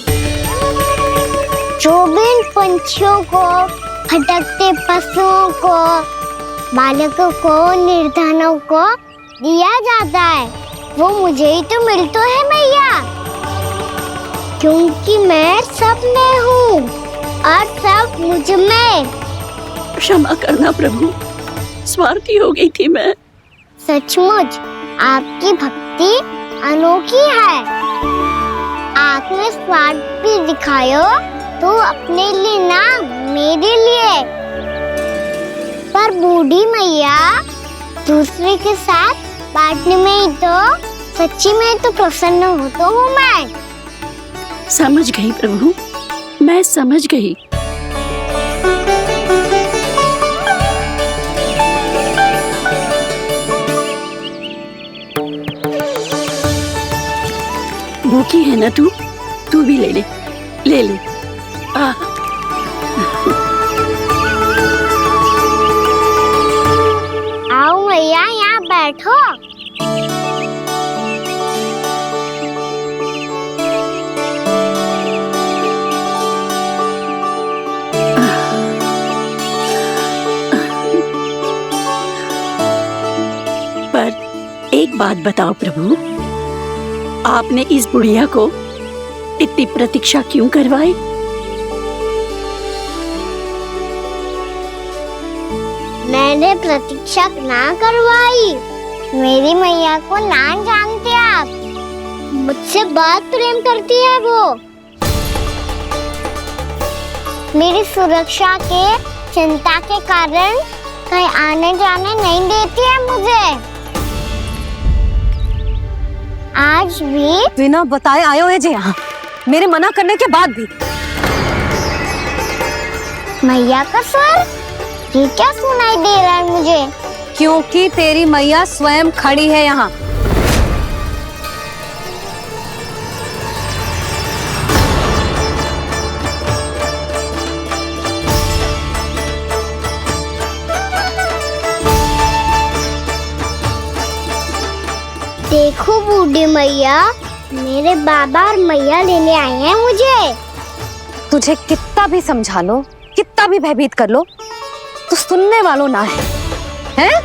जो भी इन पंछियों को, भटकते पशुओं को, बालकों को, निर्धनों को दिया जाता है, वो मुझे ही तो मिलता है मैया, क्योंकि मैं सब में हूँ और सब मुझ में। क्षमा करना प्रभु, स्वार्थी हो गई थी मैं। सचमुच आपकी भक्ति अनोखी है। आपने स्वार्थ भी दिखायो तो अपने लिए ना, मेरे लिए। पर बूढ़ी मैया, दूसरे के साथ बांटने में ही तो सच्ची में तो प्रसन्न होता हूँ मैं। समझ गई प्रभु, मैं समझ गई। भूखी है ना तू भी ले ले, ले ले। आओ मैया, यहाँ बैठो। पर एक बात बताओ प्रभु, आपने इस बुढ़िया को इतनी प्रतीक्षा क्यों करवाई? मैंने प्रतीक्षा ना करवाई। मेरी मैया को ना जानते आप, मुझसे बहुत प्रेम करती है वो। मेरी सुरक्षा के चिंता के कारण कहीं आने जाने नहीं देती है मुझे। आज भी बिना बताए आयो है जे यहाँ, मेरे मना करने के बाद भी। मैया का स्वर, ये क्या सुनाई दे रहा है मुझे? क्योंकि तेरी मैया स्वयं खड़ी है यहाँ। देखो बूढ़ी मैया, मेरे बाबा और मैया लेने आए हैं मुझे। तुझे कितना भी समझा लो, कितना भी भयभीत कर लो, तो सुनने वालों ना है, हैं?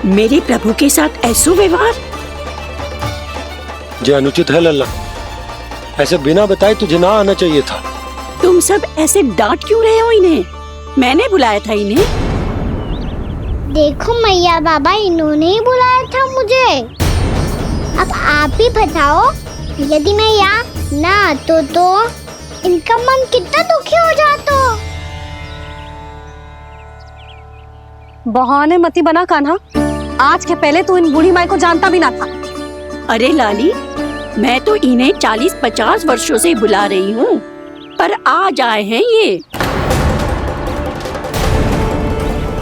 मेरे प्रभु के साथ ऐसा व्यवहार जो अनुचित है लल्ला। ऐसे बिना बताए तुझे ना आना चाहिए था। तुम सब ऐसे डांट क्यों रहे हो इन्हें? मैंने बुलाया था इन्हें। देखो मैया बाबा, इन्होंने ही बुलाया था मुझे। अब आप ही बताओ, यदि मैं यहाँ ना आतो तो इनका मन कितना दुखी हो जाता। बहाने मती बना कान्हा, आज के पहले तू इन बूढ़ी माई को जानता भी ना था। अरे लाली, मैं तो इन्हें 40-50 वर्षों से बुला रही हूँ, पर आज आए हैं ये।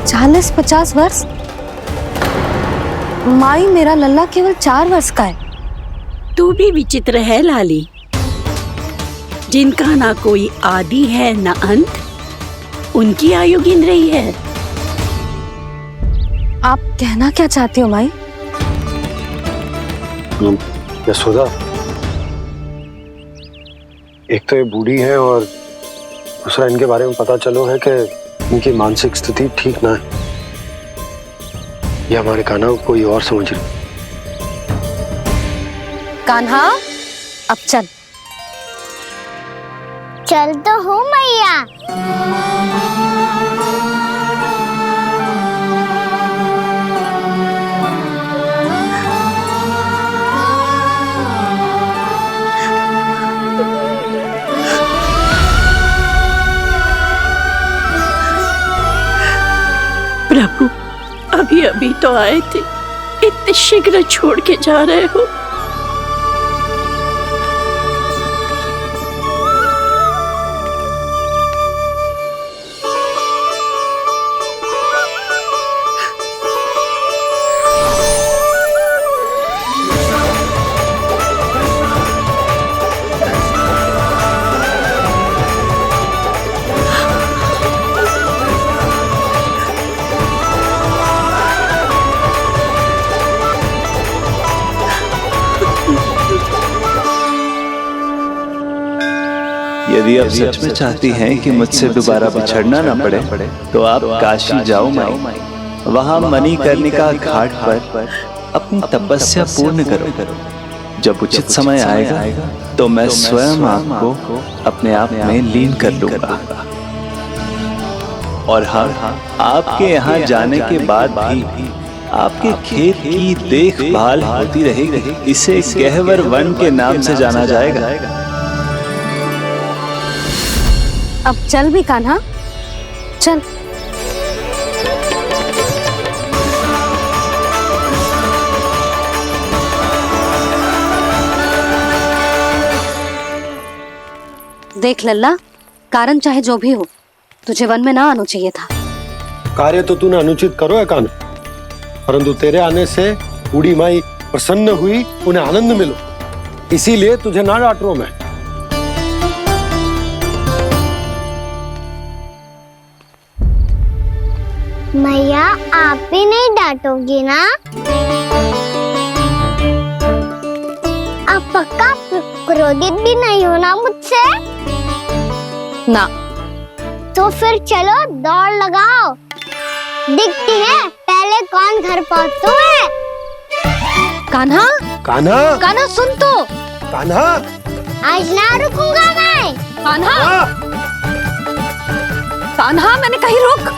40-50 वर्ष? माई, मेरा लल्ला केवल 4 वर्ष का है। तू भी विचित्र है लाली, जिनका ना कोई आदि है ना अंत, उनकी आयु गिन रही है। आप कहना क्या चाहती हो माई? यशोदा, एक तो ये बूढ़ी है और दूसरा इनके बारे में पता चलो है कि इनकी मानसिक स्थिति ठीक ना है। ये हमारे कान्हा को कोई और समझ रही। कान्हा, अब चल। चल तो हूँ मैया। प्रभु, अभी अभी तो आए थे, इतने शीघ्र छोड़ के जा रहे हो। यदि आप सच में चाहती हैं कि मुझसे दोबारा बिछड़ना ना पड़े तो आप काशी जाओ माई। वहां मणिकर्णिका घाट पर अपनी तपस्या पूर्ण करो। जब उचित समय आएगा तो मैं स्वयं आपको अपने आप में लीन कर लूंगा। और हाँ, आपके यहाँ जाने के बाद भी आपके खेत की देखभाल होती रहेगी। इसे गहवर वन के नाम से जाना जाएगा। अब चल भी कान्हा, चल। देख लल्ला, कारण चाहे जो भी हो, तुझे वन में ना आना चाहिए था। कार्य तो तूने अनुचित करो है कान्हा, परंतु तेरे आने से बूढ़ी माई प्रसन्न हुई, उन्हें आनंद मिलो, इसीलिए तुझे ना डांट रहा हूं मैं। मैया, आप भी नहीं डांटोगी ना? आप पक्का क्रोधित भी नहीं हो ना मुझसे? ना। तो फिर चलो दौड़ लगाओ, दिखती है पहले कौन घर पहुंचता है। कान्हा, कान्हा, कान्हा सुन तो। कान्हा, आज ना रुकूंगा मैं। कान्हा, कान्हा, मैंने कही रुक।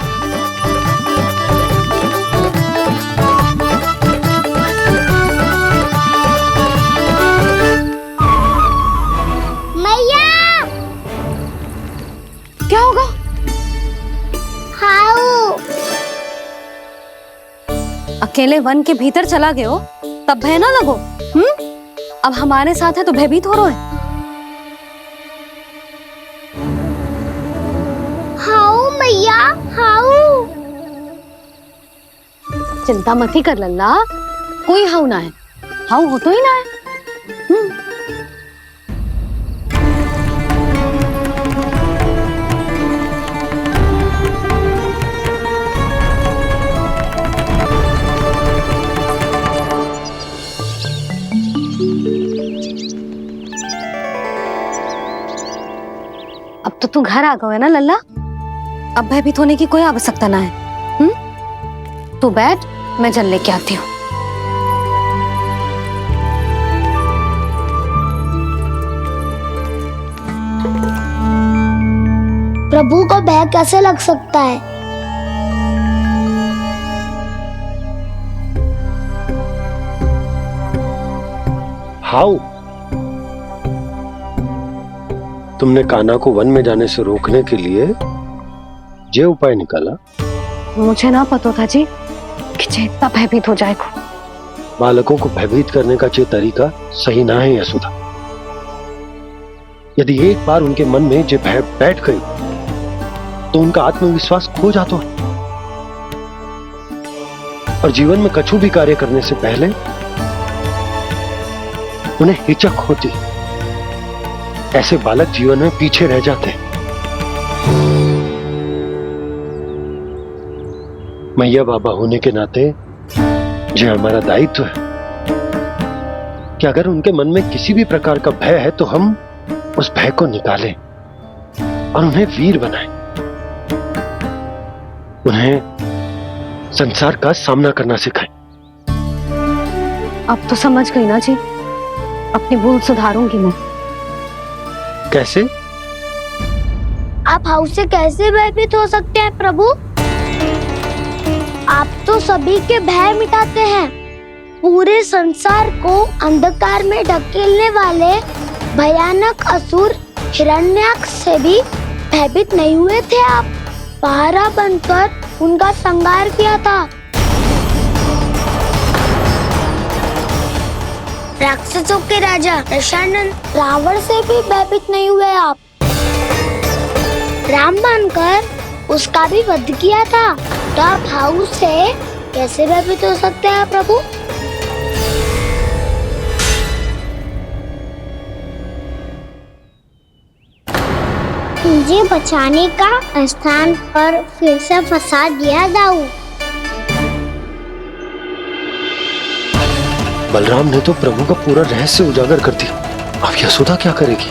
क्या होगा? हाउ अकेले वन के भीतर चला गए हो, तब भय ना लगो। अब हमारे साथ है तो भयभीत हो रहे हैं। हाउ मैया, हाउ। चिंता मत ही कर लल्ला, कोई हाउ ना है। हाउ हो तो ही ना है। अब तो तू घर आ गया है ना लल्ला, अब भयभीत होने की कोई आवश्यकता ना है। तू बैठ, मैं जल लेके आती हूँ। प्रभु को भय कैसे लग सकता है? हाउ? तुमने कान्हा को वन में जाने से रोकने के लिए ये उपाय निकाला? मुझे ना पता था जी कि जे इतना भयभीत हो जाएगा। बालकों को भयभीत करने का ये तरीका सही ना है यशोदा। यदि एक बार उनके मन में ये भय बैठ गई तो उनका आत्मविश्वास खो जाता है और जीवन में कछु भी कार्य करने से पहले उन्हें हिचक होती। ऐसे बालक जीवन में पीछे रह जाते हैं। मैया बाबा होने के नाते ये हमारा दायित्व है कि अगर उनके मन में किसी भी प्रकार का भय है तो हम उस भय को निकालें और उन्हें वीर बनाएं। उन्हें संसार का सामना करना सिखाएं। अब तो समझ गई ना जी, अपनी भूल सुधारूंगी मैं। कैसे? आप हाउ से कैसे भयभीत हो सकते हैं प्रभु? आप तो सभी के भय मिटाते हैं। पूरे संसार को अंधकार में ढकेलने वाले भयानक असुर हिरण्याक्ष से भी भयभीत नहीं हुए थे आप। पहरा बनकर उनका संहार किया था। राक्षसों के राजा दशानन रावण से भी भयभीत नहीं हुए आप। राम बनकर उसका भी वध किया था। तो आप हाउ से कैसे भयभीत हो सकते हैं प्रभु? मुझे बचाने का स्थान पर फिर से फंसा दिया दाऊ। बलराम ने तो प्रभु का पूरा रहस्य उजागर कर दिया। अब यशोदा क्या करेगी?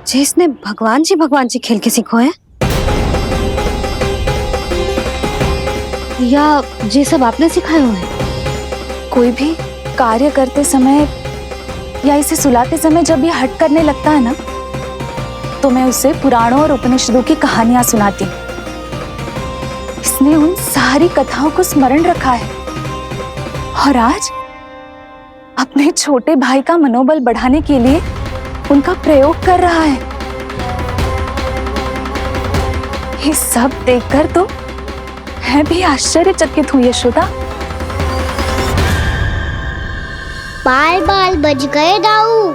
जे इसने भगवान जी खेल के सीखो है या ये सब आपने सिखाए हुए हैं? कोई भी कार्य करते समय या इसे सुलाते समय जब ये हट करने लगता है ना, तो मैं उसे पुराणों और उपनिषदों की कहानियां सुनाती हूँ। इसने उन सारी कथाओं को स्मरण रखा है और आज अपने छोटे भाई का मनोबल बढ़ाने के लिए उनका प्रयोग कर रहा है। ये सब देखकर तो मैं भी आश्चर्यचकित हुई यशोदा। बाल बाल बज गए दाऊ।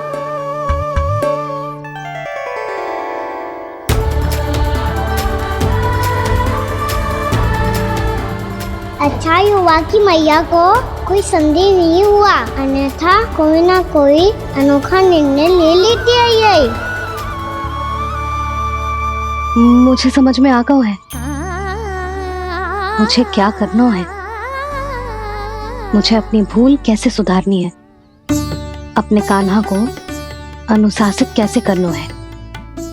अच्छा ही हुआ कि मैया को कोई संदेह नहीं हुआ, अन्यथा कोई ना कोई अनोखा निर्णय ले लेती है ये। मुझे समझ में आ गया है मुझे क्या करना है। मुझे अपनी भूल कैसे सुधारनी है, अपने कान्हा को अनुशासित कैसे करना है,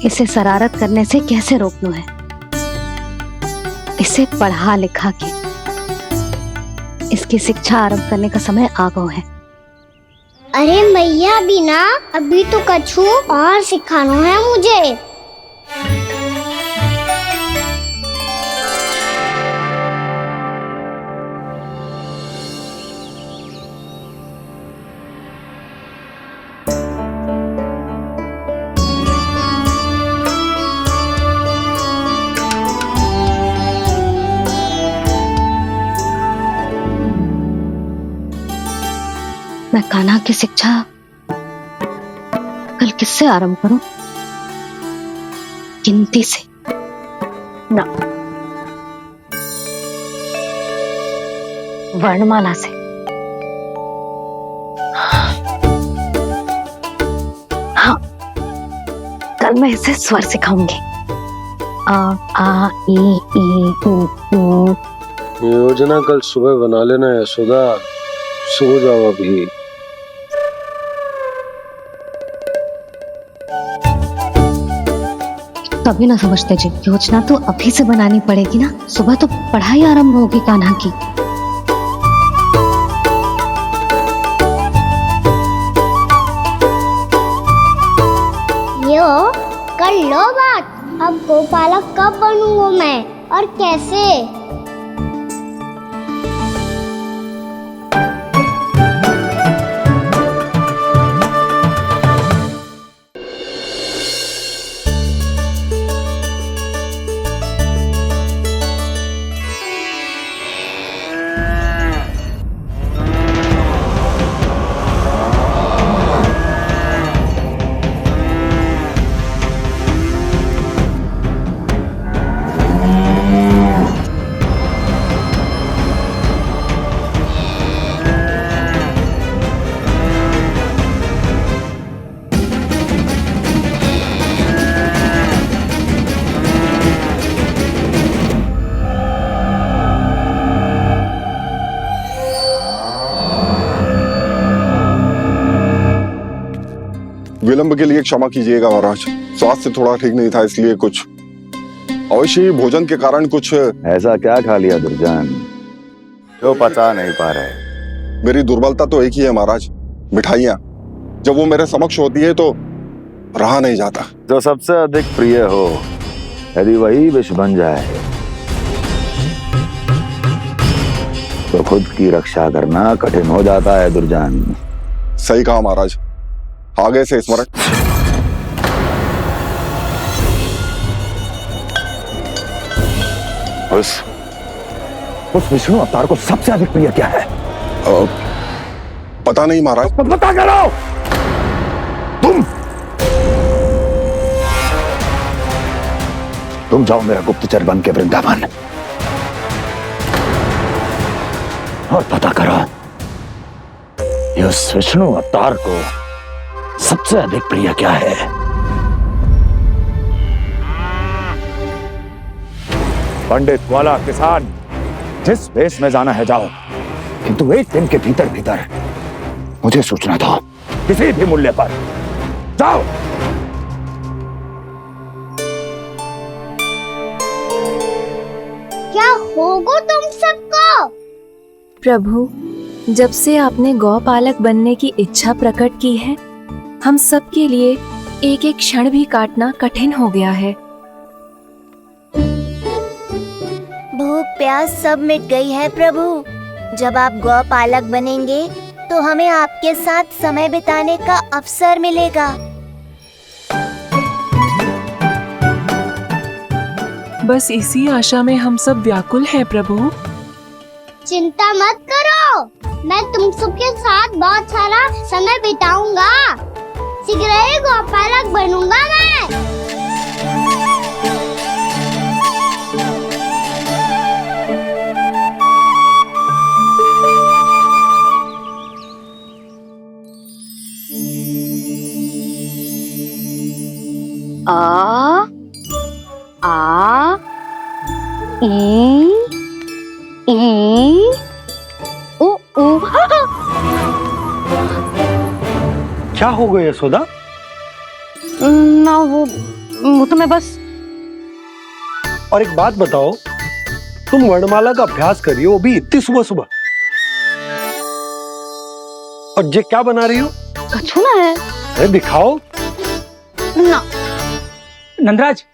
इसे शरारत करने से कैसे रोकना है, इसे पढ़ा लिखा के इसकी शिक्षा आरंभ करने का समय आ गया है। अरे मैया बिना अभी तो कछु और सिखाना है मुझे। मैं कान्हा की शिक्षा कल किससे आरंभ करूं? गिनती से ना, वर्णमाला से। हाँ, कल मैं इसे स्वर सिखाऊंगी। आ आ ई ऊ ऊ। योजना कल सुबह बना लेना यशोदा, सो जाओ अभी। कभी ना समझते जी, योजना तो अभी से बनानी पड़ेगी ना। सुबह तो पढ़ाई आरंभ होगी कान्हा की। कर लो बात। अब गोपालक कब बनूंगा मैं और कैसे? विलंब के लिए क्षमा कीजिएगा महाराज, स्वास्थ्य थोड़ा ठीक नहीं था इसलिए कुछ अवश्य ही भोजन के कारण कुछ। ऐसा क्या खा लिया दुर्जन जो पचा नहीं पा रहे? मेरी दुर्बलता तो एक ही है महाराज, मिठाइयाँ। जब वो मेरे समक्ष होती है तो रहा नहीं जाता। जो सबसे अधिक प्रिय हो यदि वही विष बन जाए तो खुद की रक्षा करना कठिन हो जाता है दुर्जन। सही कहा महाराज, आगे से स्मरण। उस विष्णु अवतार को सबसे अधिक प्रिय क्या है? पता नहीं महाराज। पता करो। तुम जाओ मेरा गुप्तचर बन के वृंदावन और पता करो इस विष्णु अवतार को सबसे अधिक प्रिय क्या है। पंडित वाला किसान जिस वेश में जाना है जाओ, किंतु एक दिन के भीतर भीतर मुझे सूचना दो, किसी भी मूल्य पर। जाओ। क्या होगा तुम सबको? प्रभु, जब से आपने गौपालक बनने की इच्छा प्रकट की है, हम सब के लिए एक एक क्षण भी काटना कठिन हो गया है। भूख प्यास सब मिट गई है प्रभु। जब आप गौपालक बनेंगे तो हमें आपके साथ समय बिताने का अवसर मिलेगा। बस इसी आशा में हम सब व्याकुल हैं प्रभु। चिंता मत करो, मैं तुम सबके साथ बहुत सारा समय बिताऊंगा। शीघ्र ही गोपालक बनूंगा मैं। आ आ ई उ उ। क्या हो गया यशोदा? ना वो तो मैं बस। और एक बात बताओ, तुम वर्णमाला का अभ्यास कर रही हो, वो भी इतनी सुबह सुबह, और ये क्या बना रही हो? कछुआ है। अरे दिखाओ ना। नंदराज,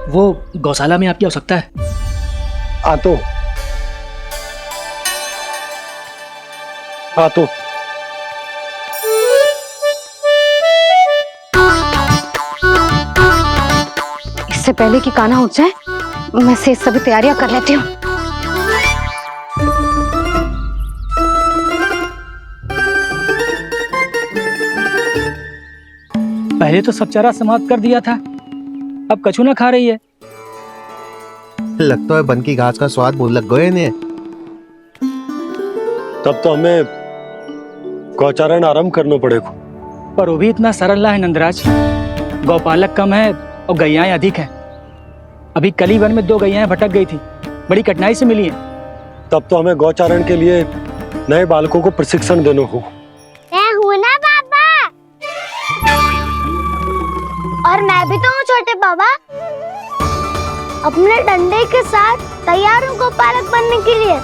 वो गौशाला में आपकी आवश्यकता है। आ तो इससे पहले कि कान्हा उठ जाए, मैं से सभी तैयारियां कर लेती हूँ। पहले तो सब चारा समाप्त कर दिया था, अब कछुआ खा रही है। लगता है बन की घास का स्वाद बहुत लग गए ने। तब तो हमें गौचारण आरंभ करना पड़ेगा। पर वो भी इतना सरल है नंदराज। गौपालक कम है और गैयाएं अधिक हैं। अभी कली वन में 2 गैयाएं भटक गई थी, बड़ी कठिनाई से मिली हैं। तब तो हमें गौचारण के लिए नए बालकों को प्रशिक्षण देना होगा। मैं हूँ ना बाबा। और मैं भी तो हूँ छोटे बाबा। अपने डंडे के साथ तैयार हूँ गोपालक बनने के लिए।